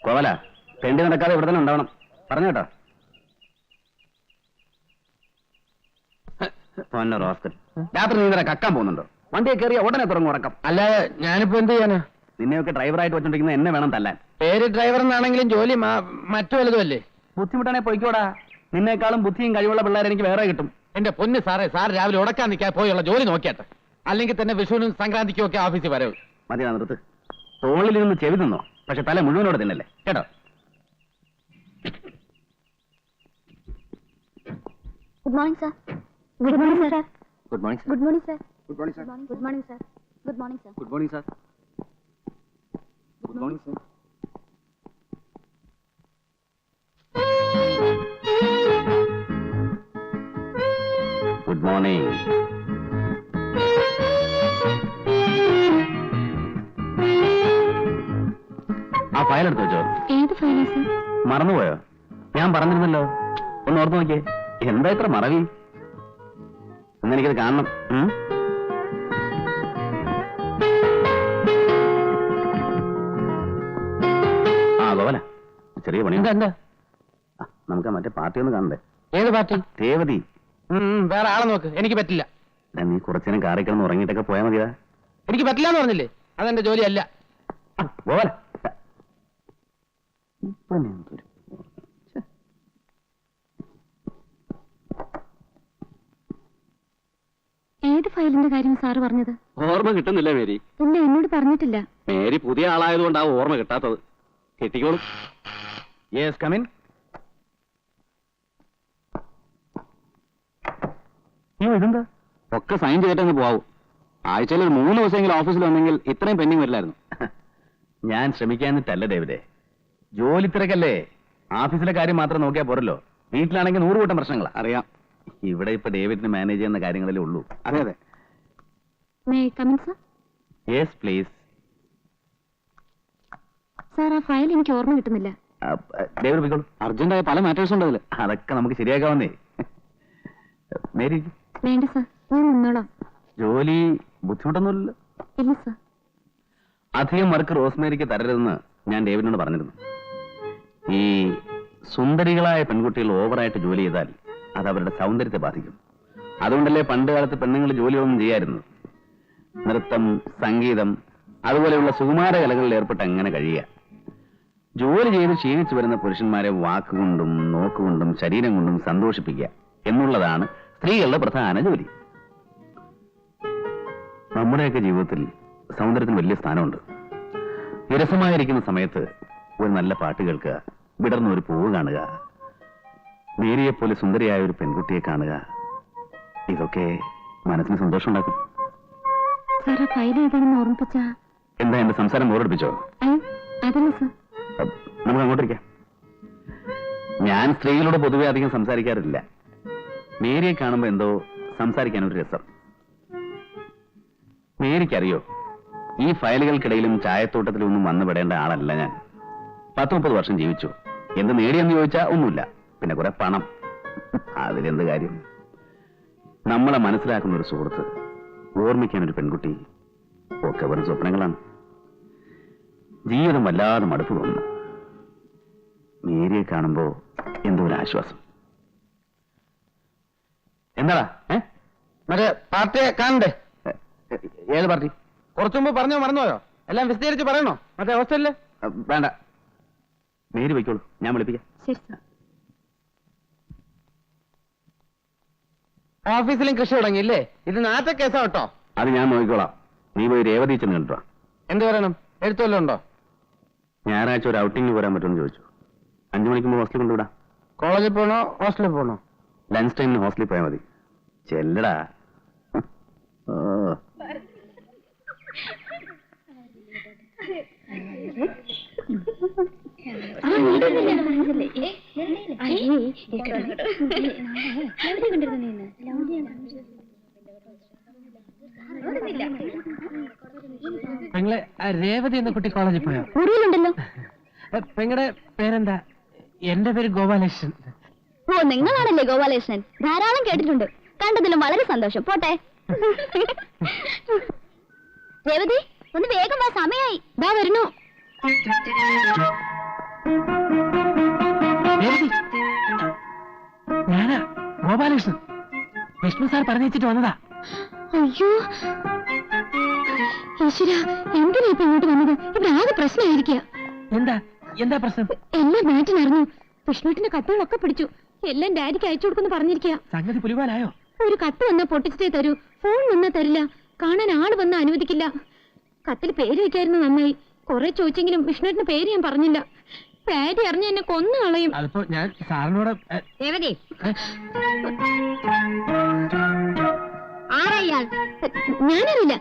കോവല തെണ്ടി നടക്കാതെ ഇവിടെ തന്നെ ഉണ്ടാവണം. പറഞ്ഞു കേട്ടോ. റോസ്കൽ രാത്രി നീ ഇന്നലെ കക്കാൻ പോകുന്നുണ്ടോ? വണ്ടിയെ കയറിയ ഉടനെ തുടങ്ങും ഉറക്കം. അല്ലാതെ ഞാനിപ്പോ എന്ത് ചെയ്യാനാ? നിന്നെയൊക്കെ ഡ്രൈവറായിട്ട് വെച്ചോണ്ടിരിക്കുന്ന എന്നെ വേണം തല്ലാൻ. പേര് ഡ്രൈവർ എന്നാണെങ്കിലും ജോലി മറ്റു വല്ലതും അല്ലേ? ബുദ്ധിമുട്ടാണെ പൊയ്ക്കോടാ. നിന്നേക്കാളും ബുദ്ധിയും കഴിവുള്ള പിള്ളേരെ എനിക്ക് വേറെ കിട്ടും. എന്റെ പൊന്ന് സാറേ, സാർ രാവിലെ ഉടക്കാൻ നിൽക്കാൻ പോയുള്ള ജോലി നോക്കിയാട്ടെ. അല്ലെങ്കിൽ തന്നെ വിഷുവിനും സംക്രാന്തിക്കും ഒക്കെ ഓഫീസിൽ വരവ്. മതി, നിർത്ത്. തോളിൽ നിന്ന് ചെവി തിന്നോ, പക്ഷെ തല മുഴുവനോടെ തിന്നല്ലേ കേട്ടോ. Good morning sir. Good morning sir. Good morning good morning sir. Good morning sir. Good morning sir. Good morning sir. Good morning sir. Good morning sir. Good morning. ആ ഫയൽ എടുത്ത് വെച്ചോ. ഏത് ഫയലാ സർ? മറന്നുപോയോ? ഞാൻ പറഞ്ഞിരുന്നല്ലോ, ഒന്ന് ഓർത്ത് നോക്കിയേ. എന്താ ഇത്ര മറവി? എന്നെനിക്കത് കാണണം. ആ ഗോവല, ചെറിയ പണി. എന്താ? നമുക്ക് മറ്റേ പാർട്ടി ഒന്ന് കാണണ്ടേ? ഏത് പാർട്ടി? രേവതി. വേറെ ആളെ നോക്ക്, എനിക്ക് പറ്റില്ല. നീ കുറച്ചേരം കാറിൽ കിടന്ന് ഉറങ്ങിയിട്ടൊക്കെ പോയാൽ മതിയാ. എനിക്ക് പറ്റില്ല എന്ന് പറഞ്ഞില്ലേ? അതെന്റെ ജോലിയല്ല. ഗോവല, ഏത് ഫയലിന്റെ കാര്യം സാറ് പറഞ്ഞത്? ഓർമ്മ കിട്ടുന്നില്ല മേരി. ഇല്ല, എന്നോട് പറഞ്ഞിട്ടില്ല. മേരി പുതിയ ആളായതുകൊണ്ട് ആ ഓർമ്മ കിട്ടാത്തത്. കിട്ടിക്കോളും. Yes, come in. ഇതെന്താ? ഒക്കെ സൈൻ ചെയ്തിട്ടങ്ങ് പോവും. ആഴ്ചയിൽ ഒരു 3 ദിവസമെങ്കിലും ഓഫീസിൽ വന്നെങ്കിൽ ഇത്രയും പെൻഡിങ് വരില്ലായിരുന്നു. ഞാൻ ശ്രമിക്കാന്നിട്ടല്ല ഡേവിഡേ, ജോലി തിരക്കല്ലേ. ഓഫീസിലെ കാര്യം മാത്രം നോക്കിയാൽ പോരല്ലോ. വീട്ടിലാണെങ്കിൽ 100 കൂട്ടം പ്രശ്നങ്ങളാ. അറിയാം. ഇവിടെ ഇപ്പൊ ഡേവിഡിന് മാനേജ് ചെയ്യുന്ന കാര്യങ്ങളല്ലേ ഉള്ളൂ. അതെ അതെ. May I come in sir? Yes please. Sir, ആ ഫയൽ എനിക്ക് ഓർമ്മ കിട്ടുന്നില്ല. ഡേവിഡ് പോയിക്കോളൂ. അർജന്റായ പല മാറ്റേഴ്സ് ഉണ്ട് അതിൽ. അതൊക്കെ നമുക്ക് ശരിയാക്കാവുന്നേ. മേരി വേണ്ട സർ, ഞാൻ നിന്നോളാം. ജോലി ബുദ്ധിമുട്ടൊന്നുമില്ലല്ലോ? ഇല്ല സർ. അധികം വർക്ക് റോസ്മേരിക്ക് തരരുതെന്ന് ഞാൻ ഡേവിഡിനോട് പറഞ്ഞിരുന്നു. ഈ സുന്ദരികളായ പെൺകുട്ടികൾ ഓവറായിട്ട് ജോലി ചെയ്താൽ അത് അവരുടെ സൗന്ദര്യത്തെ ബാധിക്കും. അതുകൊണ്ടല്ലേ പണ്ട് കാലത്ത് പെണ്ണുങ്ങൾ ജോലിയൊന്നും ചെയ്യായിരുന്നു. നൃത്തം, സംഗീതം, അതുപോലെയുള്ള സുകുമാര കലകളിൽ ഏർപ്പെട്ട് അങ്ങനെ കഴിയുക. ജോലി ചെയ്ത് ക്ഷീണിച്ചു വരുന്ന പുരുഷന്മാരെ വാക്കുകൊണ്ടും നോക്കുകൊണ്ടും ശരീരം കൊണ്ടും സന്തോഷിപ്പിക്കുക എന്നുള്ളതാണ് സ്ത്രീകളുടെ പ്രധാന ജോലി. നമ്മുടെയൊക്കെ ജീവിതത്തിൽ സൗന്ദര്യത്തിന് വലിയ സ്ഥാനമുണ്ട്. വിരസമായിരിക്കുന്ന സമയത്ത് ഒരു നല്ല പാട്ട് കേൾക്കുക, വിടർന്ന ഒരു പൂവ് കാണുക, മേരിയെപ്പോലെ സുന്ദരിയായ ഒരു പെൺകുട്ടിയെ കാണുക, ഇതൊക്കെ മനസ്സിന് സന്തോഷം ഉണ്ടാക്കും. സാർ, ആ ഫയൽ ഏതാണെന്ന് ഓർമ്മിപ്പിച്ച. എന്താ എന്റെ സംസാരം ബോറടിപ്പിച്ചോ? അതല്ല സർ. നമുക്ക് അങ്ങോട്ടിരിക്കാം. ഞാൻ സ്ത്രീകളോട് പൊതുവെ അധികം സംസാരിക്കാറില്ല. മേരിയെ കാണുമ്പോ എന്തോ സംസാരിക്കാനൊരു രസം. മേരിക്കറിയോ, ഈ ഫയലുകൾക്കിടയിലും ചായത്തോട്ടത്തിലും ഒന്നും വന്നു പെടേണ്ട ആളല്ല ഞാൻ. 10-30 വർഷം ജീവിച്ചു. എന്ത് നേടിയെന്ന് ചോദിച്ചാൽ ഒന്നുമില്ല. പിന്നെ കുറെ പണം, അതിലെന്ത് കാര്യം? നമ്മളെ മനസ്സിലാക്കുന്ന ഒരു സുഹൃത്ത്, ഓർമ്മിക്കാൻ ഒരു പെൺകുട്ടി, ഒക്കെ വെറും സ്വപ്നങ്ങളാണ്. ജീവിതം വല്ലാതെ മടുപ്പ് തോന്നുന്നു. മേരിയെ കാണുമ്പോ എന്തോ ഒരു ആശ്വാസം. എന്താടാ? മറ്റേ പാർട്ടിയെ കാണണ്ടേ? ഏത് പാർട്ടി? കുറച്ചു മുമ്പ് പറഞ്ഞോ, മറന്നുപോയോ? എല്ലാം വിശദീകരിച്ച് പറയണോ? മറ്റേ ഹോസ്റ്റലില്? വേണ്ട, മേരി വയ്ക്കോളൂ, ഞാൻ വിളിപ്പിക്കാം. ശരി സർ. ഓഫീസിലും കൃഷി തുടങ്ങിയില്ലേ? ഇത് നാറ്റ കേസാ കേട്ടോ. അത് ഞാൻ നോക്കിക്കോളാം. നീ പോയി രേവതി ചെന്ന് കണ്ടോ. എന്ത് പറയണം? എഴുത്തുവല്ലോ ഉണ്ടോ? ഞായറാഴ്ച ഒരു ഔട്ടിങ്ങിന് പോരാൻ പറ്റുമെന്ന് ചോദിച്ചു. 5 മണിക്ക് മുമ്പ് ഹോസ്റ്റലിൽ കൊണ്ടുവിടാം. കോളേജിൽ പോകണോ ഹോസ്റ്റലിൽ പോകണോ? ലഞ്ച് ടൈമിന് ഹോസ്റ്റലിൽ പോയാൽ മതി. ചെല്ലടാ. പെങ്ങളെ, രേവതി എന്ന കുട്ടി കോളേജിൽ പോയോ? മുറിയിലുണ്ടല്ലോ. പെങ്ങളുടെ പേരെന്താ? എന്റെ പേര് ഗോപാലകൃഷ്ണൻ. ഓ, നിങ്ങളാണല്ലേ ഗോപാലകൃഷ്ണൻ? ധാരാളം കേട്ടിട്ടുണ്ട്. കണ്ടതിലും വളരെ സന്തോഷം. പോട്ടെ. രേവതി, ഒന്ന് വേഗം വാ, സമയായി. ദാ വരുന്നു. വിഷ്ണു സാർ പറഞ്ഞിട്ട് വന്നതാ. അയ്യോ ഈശ്വര, എന്തിനാ ഇപ്പൊ ഇങ്ങോട്ട് വന്നത്? ഇവിടെ ആകെ പ്രശ്നമായിരിക്കുക. എന്താ എന്താ പ്രശ്നം? എല്ലാം മാറ്റിനറിഞ്ഞു. വിഷ്ണുട്ടിന്റെ കത്തുകളൊക്കെ പിടിച്ചു. എല്ലാം ഡാഡിക്ക് അയച്ചു കൊടുക്കുന്നു പറഞ്ഞിരിക്കുക. സംഗതി പുലിവാലായോ? ഒരു കത്ത് വന്നാ പൊട്ടിച്ചിട്ടേ തരൂ, ഫോൺ വന്നാ തരില്ല, കാണാൻ ആള് വന്നാ അനുവദിക്കില്ല. കത്തിൽ പേര് വെക്കായിരുന്നു നന്നായി. കുറെ ചോദിച്ചെങ്കിലും വിഷ്ണുട്ടിന്റെ പേര് ഞാൻ പറഞ്ഞില്ല. ഡാഡി അറിഞ്ഞ എന്നെ കൊന്നു കളയും. അതിപ്പോ ഞാൻ സാറിനോട് ആരായാൾ? ഞാനറിയില്ല.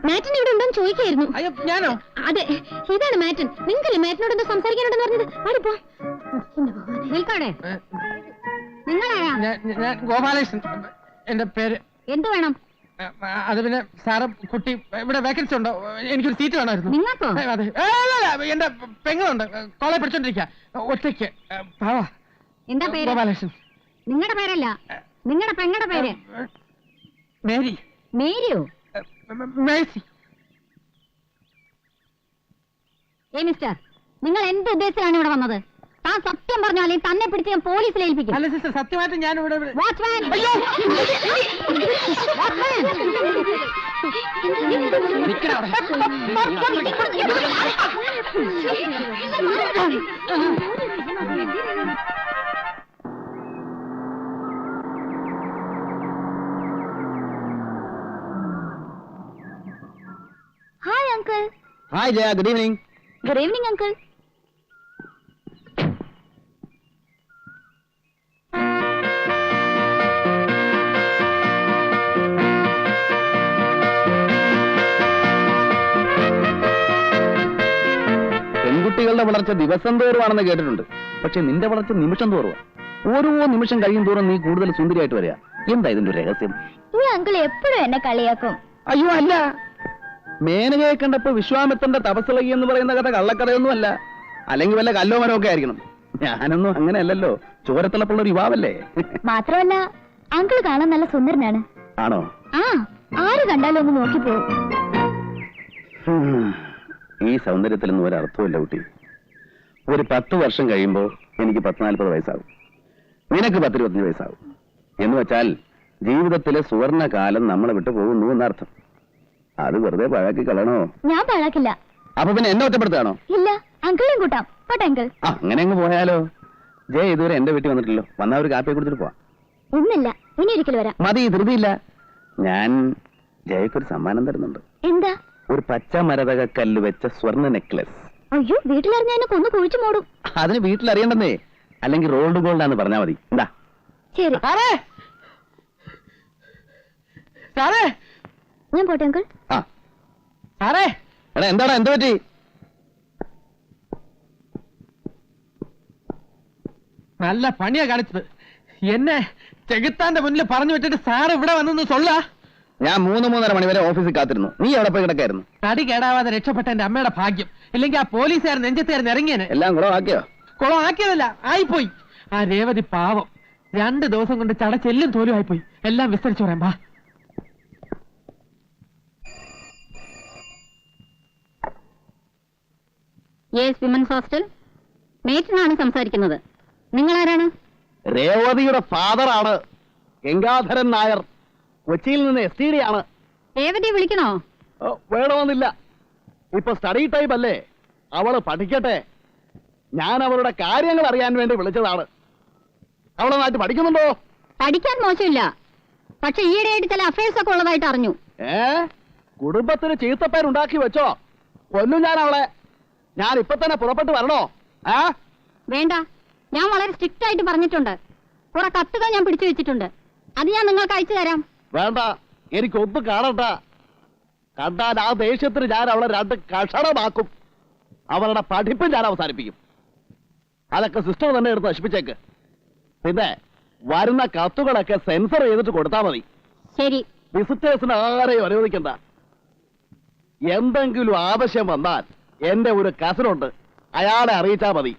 മാറ്റിൻ ഇവിടെ ഉണ്ടോന്ന് ചോദിക്കായിരുന്നു. അയ്യോ ഞാനോ? അതെ, ഇതാണ് മാറ്റൻ. നിങ്ങൾക്കല്ലേ മാറ്റിനോട് എന്തോ സംസാരിക്കാനുണ്ടെന്ന് പറഞ്ഞത്? പാടിപ്പോ. നിൽക്കവിടെ. നിങ്ങളാരാ? ഞാൻ ഗോപാലകൃഷ്ണൻ എന്റെ പേര്. എന്ത് വേണം? അത് പിന്നെ സാറ് കുട്ടി ഇവിടെ വേക്കൻസി ഉണ്ടോ? എനിക്കൊരു സീറ്റ് വേണമായിരുന്നു. നിങ്ങൾക്കോ? അതെ. എന്റെ പെങ്ങളുണ്ട്, കോളേജ് പഠിച്ചോണ്ടിരിക്കുക, ഒറ്റയ്ക്ക്. എന്താ പേര്? ഗോപാലകൃഷ്ണൻ. നിങ്ങളുടെ പേരല്ല, നിങ്ങളുടെ പെങ്ങളുടെ പേര്. മേരി. മേരിയോ? മേഴ്സി. മിസ്റ്റർ, നിങ്ങൾ എന്ത് ഉദ്ദേശത്തിലാണ് ഇവിടെ വന്നത്? താൻ സത്യം പറഞ്ഞോ, അല്ലെങ്കിൽ തന്നെ പിടിച്ച് ഞാൻ പോലീസിൽ ഏൽപ്പിക്കും. അല്ല സിസ്റ്റർ, സത്യമായിട്ട് ഞാൻ ഇവിടെ. Watchman! Hi uncle. Hi Jaya, good evening. Good evening uncle. പെൺകുട്ടികളുടെ വളർച്ച ദിവസം തോറുവാണെന്ന് കേട്ടിട്ടുണ്ട്. പക്ഷെ നിന്റെ വളർച്ച നിമിഷം തോറുവാ. ഓരോ നിമിഷം കഴിയും തോറും നീ കൂടുതൽ സുന്ദരിയായിട്ട് വരിക. എന്താ ഇതിന്റെ ഒരു രഹസ്യം? ഈ അങ്കിൾ എപ്പോഴും എന്നെ കളിയാക്കും. അയ്യോ അല്ല, മേനകയെ കണ്ടപ്പോ വിശ്വാമിത്രന്റെ തപസ്സിളകി എന്ന് പറയുന്ന കഥ കള്ളക്കഥയൊന്നും അല്ല. അല്ലെങ്കിൽ വല്ല കല്ലോ മരോ ഒക്കെ ആയിരിക്കണം. ഞാനൊന്നും അങ്ങനെ അല്ലല്ലോ, ചോരത്തിളപ്പുള്ള ഒരു യുവാവല്ലേ. മാത്രമല്ല അങ്കിൾ കാണാൻ നല്ല സുന്ദരനാണ്. ആണോ? ആ, ആര് കണ്ടാലും ഒന്ന് നോക്കിപ്പോവും. ഈ സൗന്ദര്യത്തിലൊന്നും ഒരർത്ഥമില്ല കുട്ടി. ഒരു 10 വർഷം കഴിയുമ്പോ എനിക്ക് 40 വയസ്സാകും, നിനക്ക് 25 വയസ്സാകും. എന്ന് വെച്ചാൽ ജീവിതത്തിലെ സുവർണ കാലം നമ്മളെ വിട്ടു പോകുന്നു എന്നർത്ഥം. അത് വെറുതെ പഴാക്കി കളയണോ? ഞാൻ പഴാക്കില്ല. അപ്പൊ പിന്നെ എന്നെ ഒറ്റപ്പെടുത്താണോ? ഇല്ല, അങ്കിളും കൂട്ടാം. പോട്ടെ അങ്കിൾ. അങ്ങനെ അങ്ങ് പോയാലോ? ജയ ഇതുവരെ എന്റെ വീട്ടിൽ വന്നിട്ടില്ലോ. വന്നാ ഒരു കാപ്പിയെ കുടിച്ചിട്ട് പോവാം. ഇന്നില്ല, ഇനി ഒരിക്കൽ വരാം. മതി, ധൃതിയില്ല. ഞാൻ ജയക്കൊരു സമ്മാനം തരുന്നുണ്ട്. എന്താ? ഒരു പച്ച മരതക കല്ല് വെച്ച സ്വർണ്ണ നെക്ലസ്. അയ്യോ, വീട്ടിലറിഞ്ഞ എന്നെ കൊന്നു കുഴിച്ചു മൂടും. അതിന് വീട്ടിലറിയണ്ടെന്നേ, അല്ലെങ്കിൽ റോൾഡ് ഗോൾഡാന്ന് പറഞ്ഞാ മതി. എന്താ? ശരി, സാറേ ഞാൻ പോട്ടെ അങ്കിൾ. ആ സാറേ. എടാ എന്താടാ, എന്ത് പറ്റി? നല്ല പണിയാ കാണിച്ചത്. എന്നെ ചെകുത്താന്റെ മുന്നിൽ പറഞ്ഞു വിട്ടിട്ട് സാറ് ഇവിടെ വന്നെന്ന് സൊല്ലാ. ഞാൻ 3-3:30 മണി വരെ ഓഫീസിൽ കാത്തിരുന്നു. നീ എവിടെ പോയി കിടക്കായിരുന്നു? തടി കേടാവാതെ രക്ഷപ്പെട്ട എന്റെ അമ്മയുടെ ഭാഗ്യം. ഇല്ലെങ്കിൽ ആ പോലീസുകാർ നെഞ്ചത്തേർന്ന് ഇറങ്ങിയേനെ. എല്ലാം കുളമാക്കിയോ? കുളമാക്കിയതല്ല, ആയിപ്പോയി. ആ രേവതി പാവം 2 ദിവസം കൊണ്ട് ചടച്ചെല്ലും തോലും ആയിപ്പോയി. എല്ലാം വിസ്തരിച്ചു പറയാം. വാ. Yes, women's hostel. മേറ്റിനാണ് സംസാരിക്കുന്നത്. നിങ്ങൾ ആരാണ്? രേവതിയുടെ ഫാദറാണ് ഗംഗാധരൻ നായർ. കൊച്ചിയിൽ നിന്ന് STD ആണ്. രേവതിയെ വിളിക്കണോ? വേണമെന്നില്ല, ഇപ്പൊ സ്റ്റഡി ടൈം അല്ലേ, അവള് പഠിക്കട്ടെ. ഞാൻ അവളുടെ കാര്യങ്ങൾ അറിയാൻ വേണ്ടി വിളിച്ചതാണ്. അവളെ നാട്ടിൽ പഠിക്കുന്നുണ്ടോ? പഠിക്കാൻ മോശമില്ല, പക്ഷെ ഈയിടെയായിട്ട് ചില അഫയേഴ്സ് ഒക്കെ ഉള്ളതായിട്ട് അറിഞ്ഞു. കുടുംബത്തിന് ചീത്തപ്പേരുണ്ടാക്കി വെച്ചോ? കൊല്ലും ഞാൻ അവളെ. ഞാൻ ഇപ്പൊ തന്നെ പുറപ്പെട്ടു വരണോ? വേണ്ട, ഞാൻ വളരെ സ്ട്രിക്റ്റ് ആയിട്ട് പറഞ്ഞിട്ടുണ്ട്. കുറെ കത്തുകൾ ഞാൻ പിടിച്ചു വെച്ചിട്ടുണ്ട്, അത് ഞാൻ നിങ്ങൾക്ക് അയച്ചു തരാം. വേണ്ട, എനിക്കൊന്നും കാണണ്ട. കണ്ടാൽ ആ ദേഷ്യത്തിന് ഞാൻ അവളെ 2 കഷണമാക്കും. അവളുടെ പഠിപ്പ് ഞാൻ അവസാനിപ്പിക്കും. അതൊക്കെ സിസ്റ്റർ തന്നെ എടുത്ത് നശിപ്പിച്ചേക്ക്. പിന്നെ വരുന്ന കത്തുകളൊക്കെ സെൻസർ ചെയ്തിട്ട് കൊടുത്താൽ മതി. ശരി. വിസിറ്റേഴ്സിന് ആരെയും അനുവദിക്കണ്ട. എന്തെങ്കിലും ആവശ്യം വന്നാൽ എന്റെ ഒരു കസിനുണ്ട്, അയാളെ അറിയിച്ചാൽ മതി.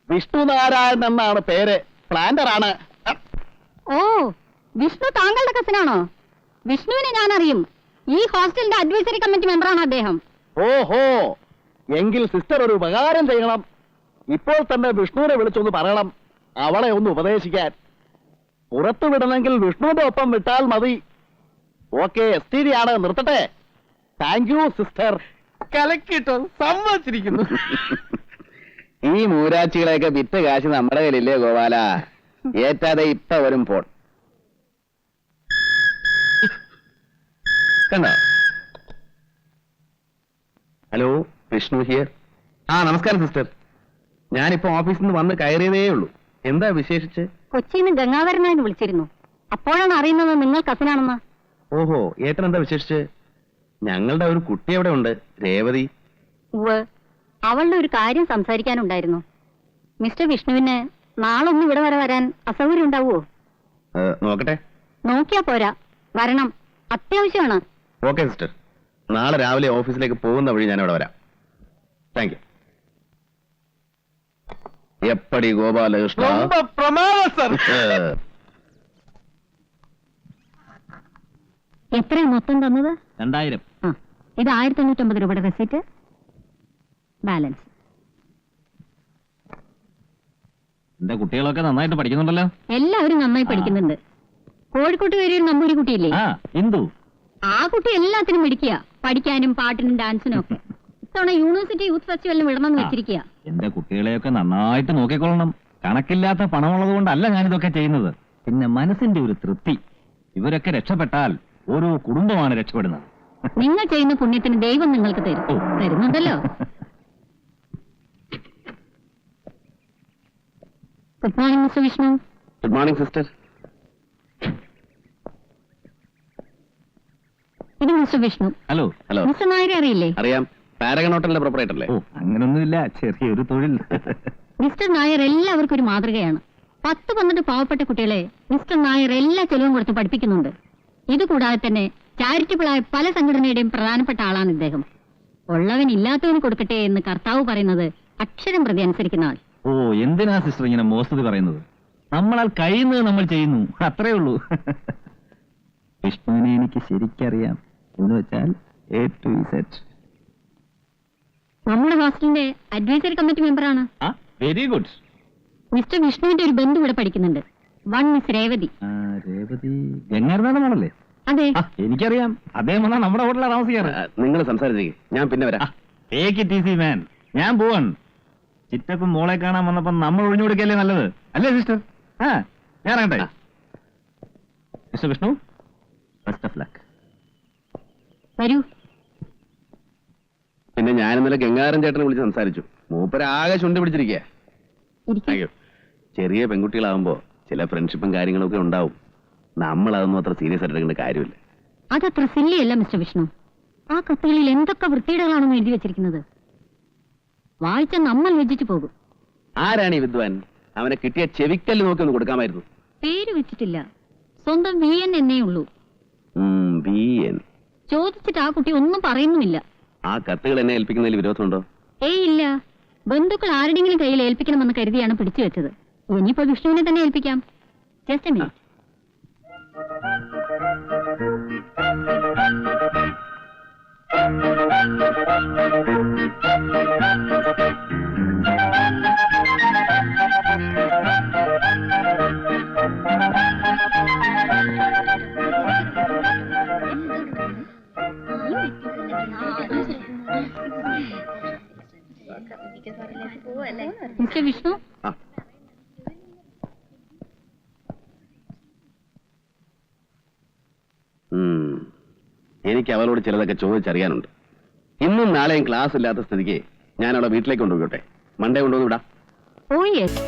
വിഷ്ണുനാരായണൻ എന്നാണ് പേര്, പ്ലാന്റർ ആണ്. ഓ, വിഷ്ണു താങ്കളുടെ കസിനാണോ? വിഷ്ണുവിനെ ഞാൻ അറിയും. ഈ ഹോസ്റ്റലിന്റെ അഡ്വൈസറി കമ്മിറ്റി മെമ്പറാണ് അദ്ദേഹം. ഓഹോ, എങ്കിൽ സിസ്റ്റർ ഒരു ഉപകാരം ചെയ്യണം. ഇപ്പോൾ തന്നെ വിഷ്ണുവിനെ വിളിച്ചൊന്ന് പറയണം, അവളെ ഒന്ന് ഉപദേശിക്കാൻ. പുറത്തു വിടണമെങ്കിൽ വിഷ്ണുവിന്റെ ഒപ്പം വിട്ടാൽ മതി. ഓക്കെ, STD ആണ്, നിർത്തട്ടെ. Thank you sister. കലക്കിട്ടോ, സമ്മതിച്ചിരിക്കുന്നു. ഈ മൂരാച്ചികളെയൊക്കെ വിറ്റ് കാശ് നമ്മുടെ കയ്യിലില്ലേ ഗോപാല? ഏറ്റാതെ ഇപ്പൊ വരും ഫോൺ. കണ്ടോ? Hello, Vishnu here. നമസ്കാരം സിസ്റ്റർ. ഞാനിപ്പോ ഓഫീസിൽ നിന്ന് വന്ന് കയറിയതേ ഉള്ളൂ. എന്താ വിശേഷിച്ച്? കൊച്ചിയിൽ നിന്ന് ഗംഗാധരനായിട്ട് വിളിച്ചിരുന്നു. അപ്പോഴാണ് അറിയുന്നത് നിങ്ങൾ കസിനാണെന്ന്. ഓഹോ, ഏട്ടൻ എന്താ വിശേഷിച്ച്? ഞങ്ങളുടെ ഒരു കുട്ടി അവിടെ ഉണ്ട്, രേവതി. ഉവ്വ്, അവളുടെ ഒരു കാര്യം സംസാരിക്കാനുണ്ടായിരുന്നു. മിസ്റ്റർ വിഷ്ണുവിന് നാളൊന്നും ഇവിടെ വരെ വരാൻ അസൗകര്യം ഉണ്ടാവുമോ? നോക്കട്ടെ. നോക്കിയാ പോരാ, വരണം, അത്യാവശ്യമാണ്. ഓക്കെ സിസ്റ്റർ, നാളെ രാവിലെ ഓഫീസിലേക്ക് പോകുന്ന വഴി ഞാൻ അവിടെ വരാം. Thank you. എപ്പടി ഗോപാലകൃഷ്ണ. ரொம்ப പ്രമാദം സർ. എത്രയാ മൊത്തം തന്നത്? 2000. ആ, ഇത് 1550 രൂപയുടെ റെസിറ്റ്, ബാലൻസ്. എന്റെ കുട്ടികളൊക്കെ നന്നായിട്ട് പഠിക്കുന്നുണ്ടല്ലോ. എല്ലാവരും നന്നായി പഠിക്കുന്നുണ്ട്. കോഴിക്കോട്ട് കയറിയ ഒരു നമ്പൂരി കുട്ടിയില്ലേ, ഇന്ദു, ആ കുട്ടി എല്ലാത്തിനും മിടിക്കുക, പഠിക്കാനും പാട്ടിനും ഡാൻസിനും ഒക്കെ. ഇത്തവണ യൂണിവേഴ്സിറ്റി യൂത്ത് ഫെസ്റ്റിവലിന് വിടണമെന്ന് വെച്ചിരിക്കുക. എന്റെ കുട്ടികളെയൊക്കെ നന്നായിട്ട് നോക്കിക്കൊള്ളണം. കണക്കില്ലാത്ത പണമുള്ളത് കൊണ്ടല്ല ഞാനിതൊക്കെ ചെയ്യുന്നത്. പിന്നെ മനസ്സിന്റെ ഒരു തൃപ്തി. ഇവരൊക്കെ രക്ഷപ്പെട്ടാൽ ഓരോ കുടുംബമാണ് രക്ഷപ്പെടുന്നത്. നിങ്ങൾ ചെയ്യുന്ന പുണ്യത്തിന് ദൈവം നിങ്ങൾക്ക് തരും, തരുന്നുണ്ടല്ലോ. Good morning mister Vishnu. Good morning sister. ഇത് mister Vishnu. Hello. Hello. Mister നായരെ അറിയില്ലേ? അറിയാം, പാരഗൺ ഹോട്ടലിന്റെ പ്രൊപ്പറേറ്റർ അല്ലേ? ഓ, അങ്ങനൊന്നുമില്ല, ചെറിയൊരു തൊഴിൽ. മിസ്റ്റർ നായർ എല്ലാവർക്കും ഒരു മാതൃകയാണ്. 10-12 പാവപ്പെട്ട കുട്ടികളെ മിസ്റ്റർ നായർ എല്ലാ ചെലവും കൊടുത്ത് പഠിപ്പിക്കുന്നുണ്ട്. ഇതുകൂടാതെ തന്നെ ചാരിറ്റബിൾ ആയ പല സംഘടനയുടെയും പ്രധാനപ്പെട്ട ആളാണ് ഇദ്ദേഹം. ഉള്ളവൻ ഇല്ലാത്തവന് കൊടുക്കട്ടെ എന്ന് കർത്താവ് പറയുന്നത് അക്ഷരം പ്രതി അനുസരിക്കുന്ന ആൾ. ഓ, എന്തിനാ സിസ്റ്റർ ഇങ്ങനെ മോശം പറയുന്നത്? നമ്മളാൽ കഴിയുന്നത് നമ്മൾ ചെയ്യുന്നു, അത്രേ ഉള്ളൂ. വിഷ്ണുവിനെ എനിക്ക് ശരിക്കറിയാം. എന്ന് വെച്ചാൽ A to Z. നമ്മുടെ ഹോസ്റ്റലിന്റെ അഡ്വൈസറി കമ്മിറ്റി മെമ്പറാണ്. Very good. മിസ്റ്റർ വിഷ്ണുവിന്റെ ഒരു ബന്ധു ഇവിടെ പഠിക്കുന്നുണ്ട്. One miss Revathi. രേവതി ഗംഗാരനാണല്ലേ? അതെ. എനിക്കറിയാം, അദ്ദേഹം വന്നാ നമ്മുടെ ഹോട്ടലിലാണ് താമസിക്കാറ്. നിങ്ങൾ സംസാരിച്ചേ, ഞാൻ പിന്നെ വരാം. Take it easy man. ഞാൻ പോവാൻ. ചിറ്റപ്പം മോളെ കാണാൻ വന്നപ്പോ നമ്മൾ ഒഴിഞ്ഞു കൊടുക്കല്ലേ നല്ലത്, അല്ലേ സിസ്റ്റർ? ഞാൻ ഇറങ്ങട്ടെ. Mister Vishnu, best of luck. വരൂ. പിന്നെ ഞാൻ ഇന്നലെ ഗംഗാധരൻ ചേട്ടനെ വിളിച്ച് സംസാരിച്ചു. മൂപ്പരാകെ ചുണ്ടി പിടിച്ചിരിക്കുക. ഇരിക്കൂ. ചെറിയ പെൺകുട്ടികളാവുമ്പോ ചില ഫ്രണ്ട്ഷിപ്പും കാര്യങ്ങളൊക്കെ ഉണ്ടാവും. നമ്മൾ അതൊന്നും അത്ര സീരിയസ് ആയിട്ട് എടുക്കേണ്ട കാര്യമില്ല. അതത്ര സില്ലിയല്ല മിസ്റ്റർ വിഷ്ണു. ആ കത്തുകളിൽ എന്തൊക്കെ വൃത്തികേടുകളാണെന്ന് എഴുതി വെച്ചിരിക്കുന്നത്. വായിച്ച നമ്മൾ വെച്ചിട്ട് പോകും. ആരാണ് ഈ വിദ്വാൻ? അവനെ കിട്ടിയ ചെവിക്കല്ല് നോക്കി ഒന്ന് കൊടുക്കാമായിരുന്നു. പേര് വെച്ചിട്ടില്ല, സ്വന്തം VN എന്നേ ഉള്ളൂ. VN. ചോദിച്ചിട്ട് ആ കുട്ടി ഒന്നും പറയുന്നുമില്ല. ആ കത്തുകൾ എന്നെ ഏൽപ്പിക്കുന്നതിൽ വിരോധമുണ്ടോ? ഇല്ല. ബന്ധുക്കൾ ആരുടെങ്കിലും കയ്യിൽ ഏൽപ്പിക്കണമെന്ന് കരുതിയാണ് പിടിച്ചു വെച്ചത്. ഇനിയിപ്പോ വിഷ്ണുവിനെ തന്നെ ഏൽപ്പിക്കാം. Just a minute. Mister Vishnu, എനിക്ക് അവളോട് ചിലതൊക്കെ ചോദിച്ചറിയാനുണ്ട്. ഇന്നും നാളെയും ക്ലാസ് ഇല്ലാത്ത സ്ഥിതിക്ക് ഞാൻ അവളെ വീട്ടിലേക്ക് കൊണ്ടുപോയിട്ടെ. മൺഡേ കൊണ്ടുവന്ന് വിടാം. Oh yes.